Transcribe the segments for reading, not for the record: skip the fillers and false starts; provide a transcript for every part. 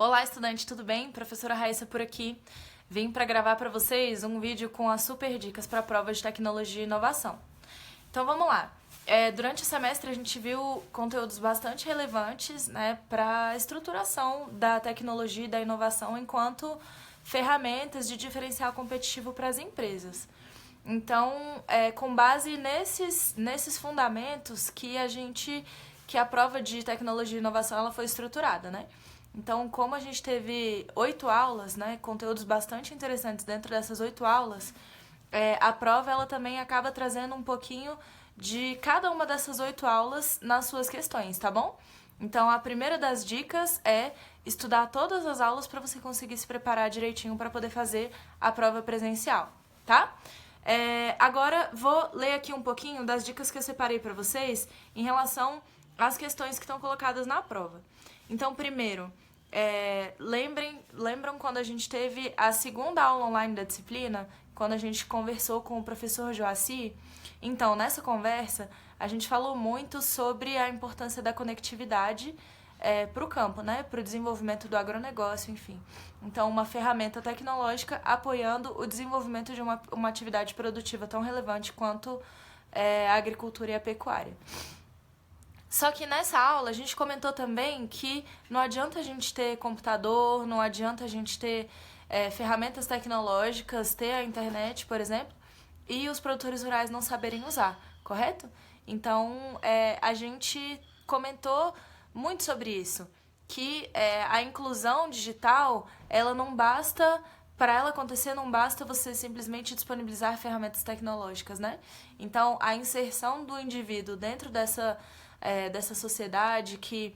Olá, estudante, tudo bem? Professora Raíssa por aqui. Vim para gravar para vocês um vídeo com as super dicas para a prova de tecnologia e inovação. Então vamos lá. Durante o semestre a gente viu conteúdos bastante relevantes, né, para a estruturação da tecnologia e da inovação enquanto ferramentas de diferencial competitivo para as empresas. Então, com base nesses fundamentos que a prova de tecnologia e inovação ela foi estruturada, né? Então, como a gente teve 8 aulas, né, conteúdos bastante interessantes dentro dessas 8 aulas, a prova ela também acaba trazendo um pouquinho de cada uma dessas 8 aulas nas suas questões, tá bom? Então, a primeira das dicas é estudar todas as aulas para você conseguir se preparar direitinho para poder fazer a prova presencial, tá? Agora, vou ler aqui um pouquinho das dicas que eu separei para vocês em relação às questões que estão colocadas na prova. Então, primeiro, lembram quando a gente teve a segunda aula online da disciplina, quando a gente conversou com o professor Joaci? Então, nessa conversa, a gente falou muito sobre a importância da conectividade para o campo, né? Para o desenvolvimento do agronegócio, enfim. Então, uma ferramenta tecnológica apoiando o desenvolvimento de uma atividade produtiva tão relevante quanto a agricultura e a pecuária. Só que nessa aula a gente comentou também que não adianta a gente ter computador, não adianta a gente ter ferramentas tecnológicas, ter a internet, por exemplo, e os produtores rurais não saberem usar, correto? Então, a gente comentou muito sobre isso, que a inclusão digital, ela não basta, para ela acontecer, não basta você simplesmente disponibilizar ferramentas tecnológicas, né? Então, a inserção do indivíduo dentro dessa sociedade que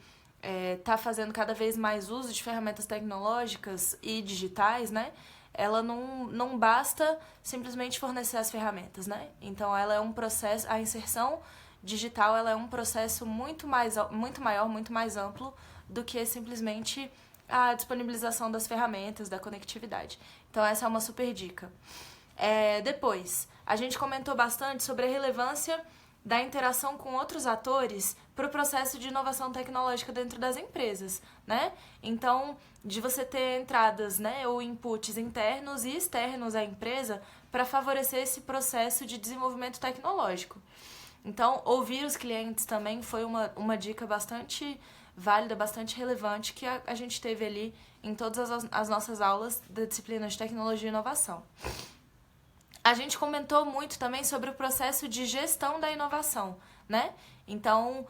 está fazendo cada vez mais uso de ferramentas tecnológicas e digitais, né? Ela não basta simplesmente fornecer as ferramentas, né? Então, ela é um processo, a inserção digital ela é um processo muito maior, muito mais amplo do que simplesmente a disponibilização das ferramentas, da conectividade. Então, essa é uma super dica. Depois, a gente comentou bastante sobre a relevância da interação com outros atores para o processo de inovação tecnológica dentro das empresas, né? Então, de você ter entradas, né, ou inputs internos e externos à empresa para favorecer esse processo de desenvolvimento tecnológico. Então, ouvir os clientes também foi uma dica bastante válida, bastante relevante que a gente teve ali em todas as nossas aulas da disciplina de tecnologia e inovação. A gente comentou muito também sobre o processo de gestão da inovação, né? Então,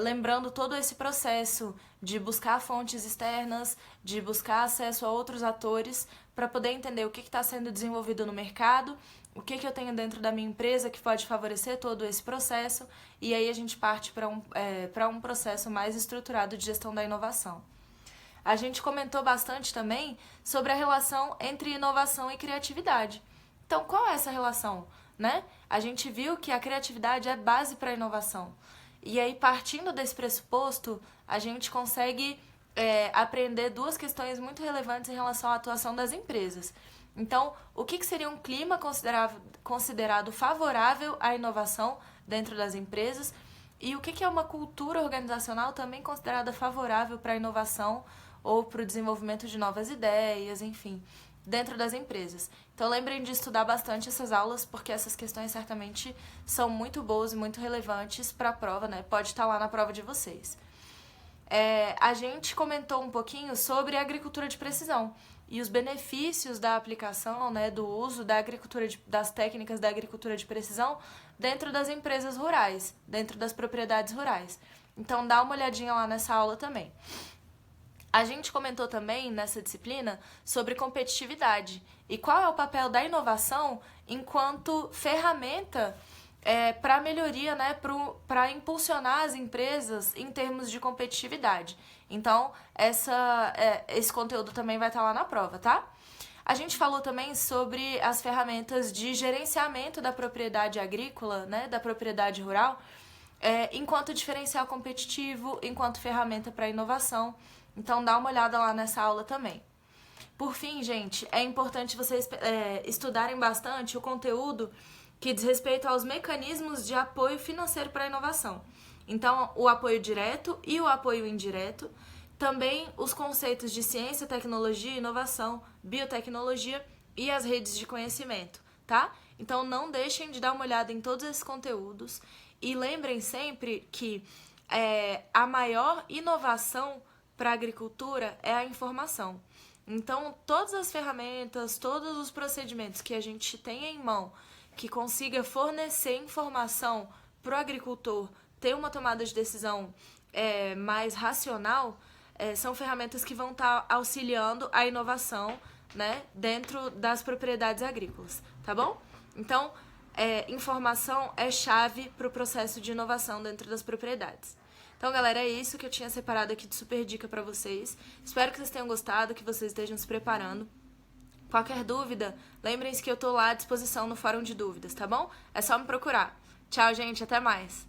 lembrando todo esse processo de buscar fontes externas, de buscar acesso a outros atores para poder entender o que está sendo desenvolvido no mercado, o que eu tenho dentro da minha empresa que pode favorecer todo esse processo, e aí a gente parte para um processo mais estruturado de gestão da inovação. A gente comentou bastante também sobre a relação entre inovação e criatividade. Então, qual é essa relação, né? A gente viu que a criatividade é base para a inovação. E aí, partindo desse pressuposto, a gente consegue aprender duas questões muito relevantes em relação à atuação das empresas. Então, o que seria um clima considerado favorável à inovação dentro das empresas e o que é uma cultura organizacional também considerada favorável para a inovação ou para o desenvolvimento de novas ideias, enfim, dentro das empresas. Então, lembrem de estudar bastante essas aulas, porque essas questões certamente são muito boas e muito relevantes para a prova, né? Pode estar lá na prova de vocês. A gente comentou um pouquinho sobre a agricultura de precisão e os benefícios da aplicação, né, do uso das técnicas da agricultura de precisão dentro das empresas rurais, dentro das propriedades rurais. Então, dá uma olhadinha lá nessa aula também. A gente comentou também nessa disciplina sobre competitividade e qual é o papel da inovação enquanto ferramenta para melhoria, né, para impulsionar as empresas em termos de competitividade. Então, esse conteúdo também vai estar lá na prova, tá? A gente falou também sobre as ferramentas de gerenciamento da propriedade agrícola, né, da propriedade rural, enquanto diferencial competitivo, enquanto ferramenta para inovação. Então, dá uma olhada lá nessa aula também. Por fim, gente, é importante vocês estudarem bastante o conteúdo que diz respeito aos mecanismos de apoio financeiro para a inovação. Então, o apoio direto e o apoio indireto, Também os conceitos de ciência, tecnologia, inovação, biotecnologia e as redes de conhecimento, tá? Então não deixem de dar uma olhada em todos esses conteúdos e lembrem sempre que a maior inovação para a agricultura é a informação. Então, todas as ferramentas, todos os procedimentos que a gente tem em mão que consiga fornecer informação para o agricultor ter uma tomada de decisão mais racional, são ferramentas que vão estar auxiliando a inovação, né, dentro das propriedades agrícolas, tá bom? Então, informação é chave para o processo de inovação dentro das propriedades. Então, galera, é isso que eu tinha separado aqui de super dica para vocês. Espero que vocês tenham gostado, que vocês estejam se preparando. Qualquer dúvida, lembrem-se que eu tô lá à disposição no fórum de dúvidas, tá bom? É só me procurar. Tchau, gente, até mais!